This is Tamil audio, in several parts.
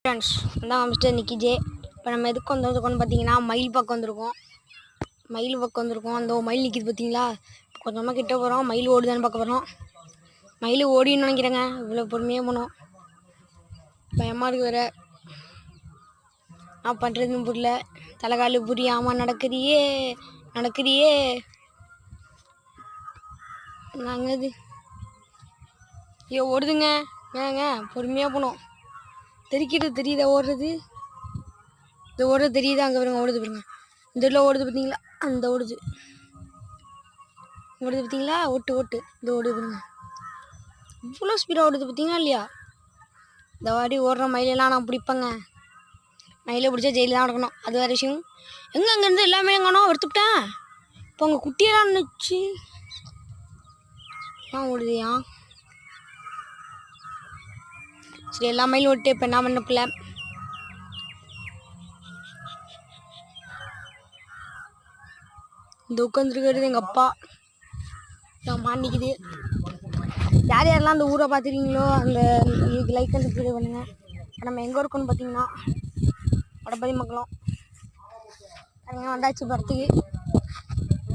ஃப்ரெண்ட்ஸ் நான் மிஸ்டர் நிக்கி ஜே. இப்போ நம்ம எதுக்கு வந்திருக்கோம்னு பார்த்தீங்கன்னா மயில் பக்கம் வந்திருக்கோம். அந்த மயில் நிற்கிது பார்த்தீங்களா? கொஞ்சமாக கிட்ட போகிறோம். மயில் ஓடுதான்னு பார்க்க போகிறோம். மயில் ஓடின்னு நினைக்கிறேங்க. இவ்வளோ பொறுமையாக போனோம். பயமாக இருக்கு வேற. நான் பண்ணுறதுன்னு புரியல. தலைகாலு புரியாமல் நடக்குறியே. நாங்கள் இது ஐயோ ஓடுதுங்க. ஏங்க பொறுமையாக போனோம். தெரியுதா ஓடுறது? இந்த ஓடுறது தெரியுதா? அங்கே பாருங்க ஓடுது பாருங்க. இந்த இடத்துல ஓடுது பார்த்தீங்களா? அந்த ஓடுது பார்த்தீங்களா? ஓட்டு இந்த ஓடுது பாருங்க. இவ்வளோ ஸ்பீடாக ஓடுது பார்த்தீங்களா இல்லையா? இந்த வாட்டி ஓடுற மயிலெல்லாம் நான் பிடிப்பேங்க. மயிலை பிடிச்சா ஜெயிலில் தான் நடக்கணும். அது வேறு விஷயம். அங்கேருந்து எல்லாமே எங்கனோ எடுத்துக்கிட்டேன். இப்போ அங்கே குட்டியெல்லாம் நினச்சி ஓடுதியா? சரி எல்லா மயிலும் ஓட்டு. இப்போ என்ன பண்ண பிள்ளை இந்த உட்காந்துருக்கிறது எங்கள் அப்பா. நான் மாட்டிக்குது. யாரெல்லாம் அந்த ஊரை பார்த்துருக்கீங்களோ அந்த இதுக்கு லைக் அண்ட் சப்ஸ்கிரைப் பண்ணுங்கள். இப்போ நம்ம எங்கே இருக்கோன்னு பார்த்தீங்கன்னா வடபதி மக்களும் அங்கே வந்தாச்சு. படத்துக்கு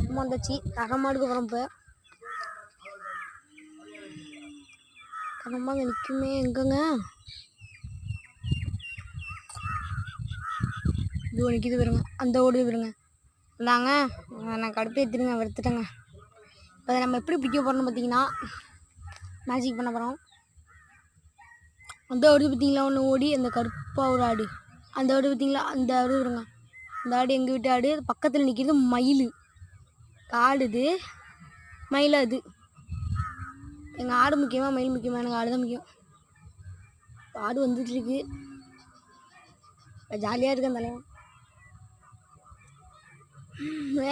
ரொம்ப வந்தாச்சு. தரமாடுக்கு போகிறோம். இப்போ தரமாக நிற்குமே. எங்கங்க இது நிற்கிது வருங்க. அந்த ஓடுது வருங்க. இந்தாங்க நான் கடுப்பு ஏற்றுருங்க. வெறுத்துட்டேங்க. இப்போ அதை நம்ம எப்படி பிடிக்க போகிறோம்னு பார்த்தீங்கன்னா மேஜிக் பண்ண போகிறோம். அந்த ஓடுது பார்த்தீங்களா? ஒன்று ஓடி அந்த கருப்பாக ஒரு ஆடு. அந்த ஆடு பார்த்தீங்களா? அந்த ஆடு வருங்க. அந்த ஆடு எங்கள் வீட்டு ஆடு. பக்கத்தில் நிற்கிறது மயில். ஆடுது மயில். அது எங்கள் ஆடு முக்கியமாக மயில் முக்கியமாக? எனக்கு ஆடு தான் முக்கியம். ஆடு வந்துட்டுருக்கு. ஜாலியாக இருக்கு. அந்த தலைவன்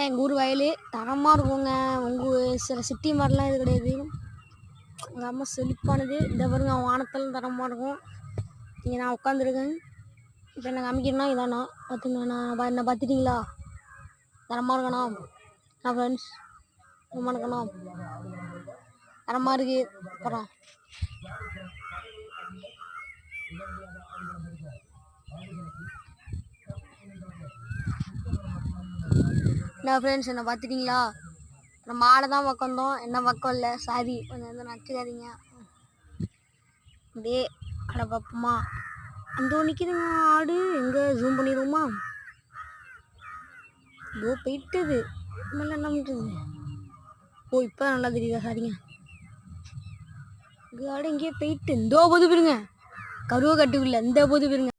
எங்கள் ஊர் வயல் தரமாக இருக்குங்க. உங்கள் சில சிட்டி மாதிரிலாம் இது கிடையாது. எங்கள் அம்மா செழிப்பானது. இந்த பாருங்க வானத்தில் தரமாக இருக்கும். இங்கே நான் உட்காந்துருக்கேன். இப்போ என்ன காமிக்கிறேன்னா இதாண்ணா பார்த்துங்க. நான் என்ன பார்த்துட்டிங்களா? தரமாக இருக்கணா ஃப்ரெண்ட்ஸ்? ரொம்ப இருக்கணும். தரமாக இருக்கு. அப்புறம் என்ன ஃப்ரெண்ட்ஸ் என்ன பார்த்துட்டிங்களா? நம்ம மாடை தான் பக்கந்தோம். என்ன பக்கம் இல்லை. சாரி, கொஞ்சம் வந்து நச்சுக்காதீங்க. அப்படியே அடை பார்ப்போமா? அந்த நிற்கிதுங்க ஆடு. எங்கே ஜூம் பண்ணிடுவோமா? இதோ போயிட்டுது. மேலே என்ன பண்ணுறது? ஓ இப்போ நல்லா தெரியுதா? சாரிங்க. இங்கே ஆடு எங்கேயே போயிட்டு இந்தோ போது போயிருங்க. கருவை கட்டுக்குள்ள இந்த போது போயிருங்க.